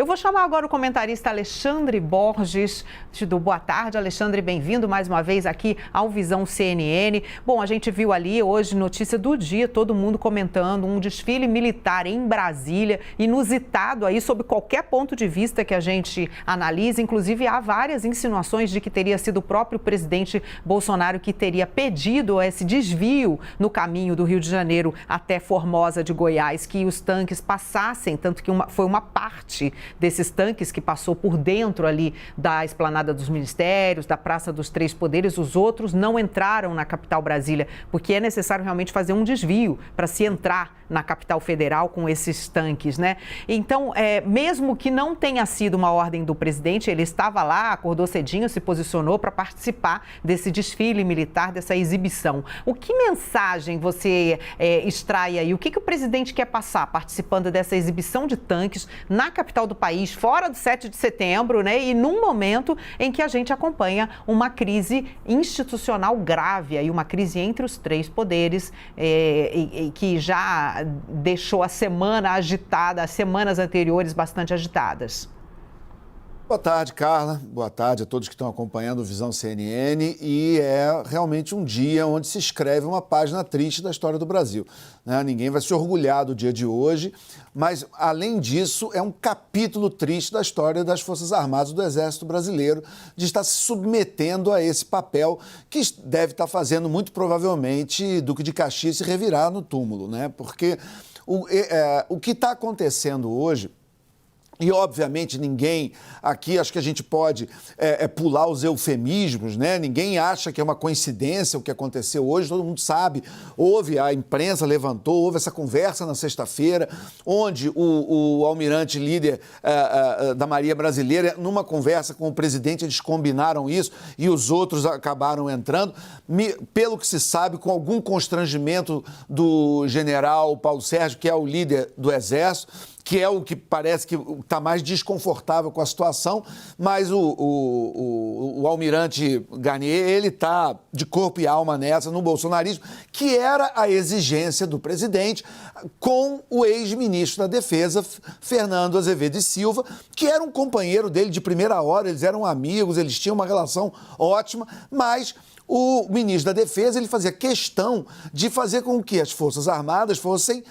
vou chamar agora o comentarista Alexandre Borges. Do Boa tarde, Alexandre, bem-vindo mais uma vez aqui ao Visão CNN. Bom, a gente viu ali hoje, notícia do dia, todo mundo comentando um desfile militar em Brasília, inusitado aí sob qualquer ponto de vista que a gente analise. Inclusive, há várias insinuações de que teria sido o próprio presidente Bolsonaro que teria pedido esse desvio no caminho do Rio de Janeiro até Formosa de Goiás, que os tanques passassem, tanto que foi uma parte desses tanques que passou por dentro ali da esplanada dos ministérios, da Praça dos Três Poderes. Os outros não entraram na capital Brasília, porque é necessário realmente fazer um desvio para se entrar na capital federal com esses tanques, né? Então, mesmo que não tenha sido uma ordem do presidente, ele estava lá, acordou cedinho, se posicionou para participar desse desfile militar, dessa exibição. O que mensagem você extrai aí? O que o presidente quer passar participando dessa exibição de tanques na capital do país, fora do 7 de setembro, né? E num momento em que a gente acompanha uma crise institucional grave, aí uma crise entre os três poderes, que já deixou a semana agitada, as semanas anteriores bastante agitadas. Boa tarde, Carla. Boa tarde a todos que estão acompanhando o Visão CNN. E é realmente um dia onde se escreve uma página triste da história do Brasil, né? Ninguém vai se orgulhar do dia de hoje, mas, além disso, é um capítulo triste da história das Forças Armadas do Exército Brasileiro, de estar se submetendo a esse papel que deve estar fazendo, muito provavelmente, Duque de Caxias se revirar no túmulo, né? Porque o que está acontecendo hoje... E, obviamente, ninguém aqui, acho que a gente pode pular os eufemismos, né? Ninguém acha que é uma coincidência o que aconteceu hoje, todo mundo sabe. A imprensa levantou, houve essa conversa na sexta-feira, onde o almirante líder da Marinha Brasileira, numa conversa com o presidente, eles combinaram isso e os outros acabaram entrando. Pelo que se sabe, com algum constrangimento do general Paulo Sérgio, que é o líder do Exército, que é o que parece que está mais desconfortável com a situação, mas o almirante Garnier, ele está de corpo e alma nessa, no bolsonarismo, que era a exigência do presidente com o ex-ministro da Defesa, Fernando Azevedo e Silva, que era um companheiro dele de primeira hora, eles eram amigos, eles tinham uma relação ótima, mas... O ministro da Defesa, ele fazia questão de fazer com que as Forças Armadas fossem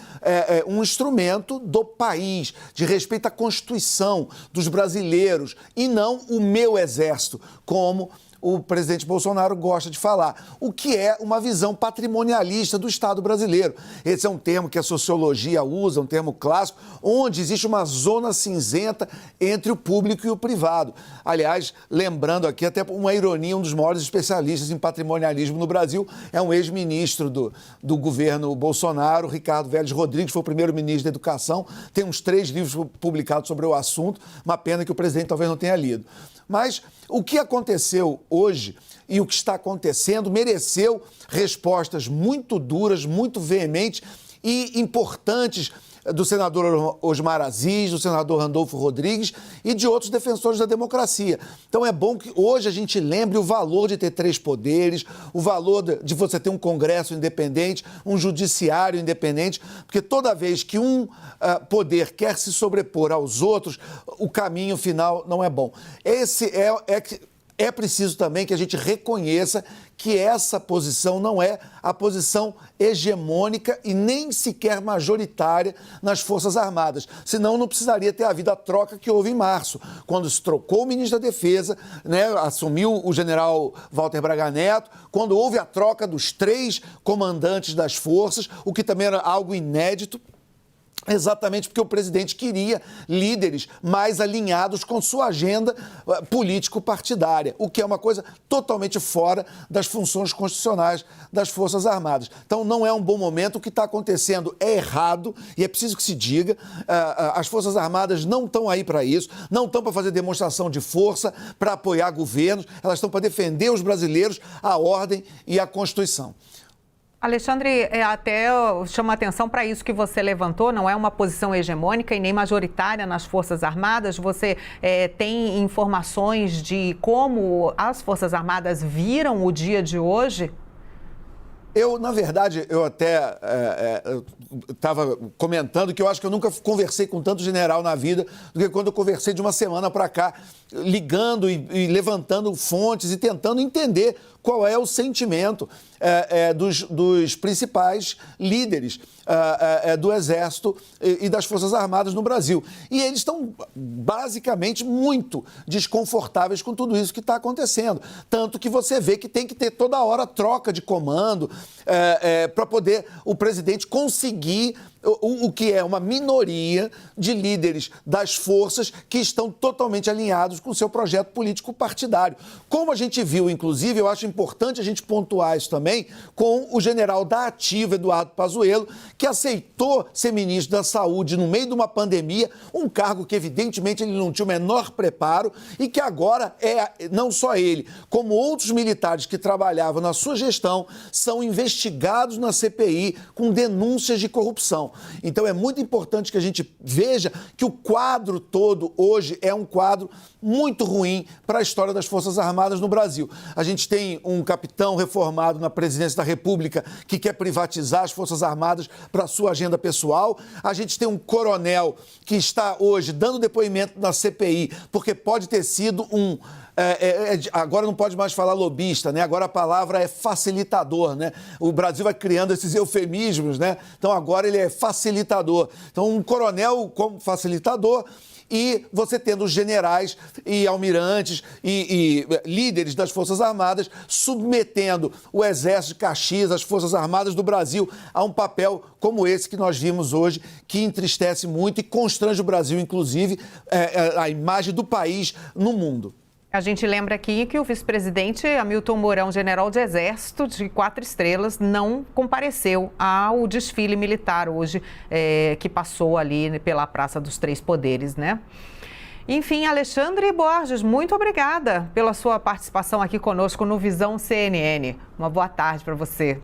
um instrumento do país, de respeito à Constituição dos brasileiros, e não o meu exército, como o presidente Bolsonaro gosta de falar, o que é uma visão patrimonialista do Estado brasileiro. Esse é um termo que a sociologia usa, um termo clássico, onde existe uma zona cinzenta entre o público e o privado. Aliás, lembrando aqui até uma ironia, um dos maiores especialistas em patrimonialismo no Brasil é um ex-ministro do governo Bolsonaro, Ricardo Vélez Rodrigues, foi o primeiro ministro da Educação, tem uns 3 livros publicados sobre o assunto, uma pena que o presidente talvez não tenha lido. Mas o que aconteceu hoje e o que está acontecendo mereceu respostas muito duras, muito veementes e importantes do senador Osmar Aziz, do senador Randolfo Rodrigues e de outros defensores da democracia. Então é bom que hoje a gente lembre o valor de ter 3 poderes, o valor de você ter um Congresso independente, um judiciário independente, porque toda vez que um poder quer se sobrepor aos outros, o caminho final não é bom. É preciso também que a gente reconheça que essa posição não é a posição hegemônica e nem sequer majoritária nas Forças Armadas. Senão não precisaria ter havido a troca que houve em março, quando se trocou o ministro da Defesa, né, assumiu o general Walter Braga Neto, quando houve a troca dos 3 comandantes das forças, o que também era algo inédito. Exatamente porque o presidente queria líderes mais alinhados com sua agenda político-partidária, o que é uma coisa totalmente fora das funções constitucionais das Forças Armadas. Então, não é um bom momento. O que está acontecendo é errado e é preciso que se diga. As Forças Armadas não estão aí para isso, não estão para fazer demonstração de força, para apoiar governos, elas estão para defender os brasileiros, a ordem e a Constituição. Alexandre, até chama atenção para isso que você levantou, não é uma posição hegemônica e nem majoritária nas Forças Armadas. Você tem informações de como as Forças Armadas viram o dia de hoje? Na verdade, eu até estava comentando que eu acho que eu nunca conversei com tanto general na vida do que quando eu conversei de uma semana para cá, ligando e levantando fontes e tentando entender qual é o sentimento dos principais líderes do Exército e das Forças Armadas no Brasil. E eles estão basicamente muito desconfortáveis com tudo isso que está acontecendo. Tanto que você vê que tem que ter toda hora troca de comando para poder o presidente conseguir o que é uma minoria de líderes das forças que estão totalmente alinhados com o seu projeto político partidário. Como a gente viu, inclusive, eu acho importante a gente pontuar isso também, com o general da Ativa, Eduardo Pazuello, que aceitou ser ministro da Saúde no meio de uma pandemia, um cargo que evidentemente ele não tinha o menor preparo e que agora não só ele, como outros militares que trabalhavam na sua gestão, são investigados na CPI com denúncias de corrupção. Então é muito importante que a gente veja que o quadro todo hoje é um quadro muito ruim para a história das Forças Armadas no Brasil. A gente tem um capitão reformado na presidência da República que quer privatizar as Forças Armadas para sua agenda pessoal. A gente tem um coronel que está hoje dando depoimento na CPI porque pode ter sido agora não pode mais falar lobista, né? Agora a palavra é facilitador, né? O Brasil vai criando esses eufemismos, né? Então agora ele é facilitador. Então um coronel como facilitador e você tendo os generais e almirantes e líderes das Forças Armadas submetendo o Exército de Caxias, as Forças Armadas do Brasil a um papel como esse que nós vimos hoje, que entristece muito e constrange o Brasil, inclusive, a imagem do país no mundo. A gente lembra aqui que o vice-presidente Hamilton Mourão, general de Exército de 4 estrelas, não compareceu ao desfile militar hoje, que passou ali pela Praça dos Três Poderes, né? Enfim, Alexandre Borges, muito obrigada pela sua participação aqui conosco no Visão CNN. Uma boa tarde para você.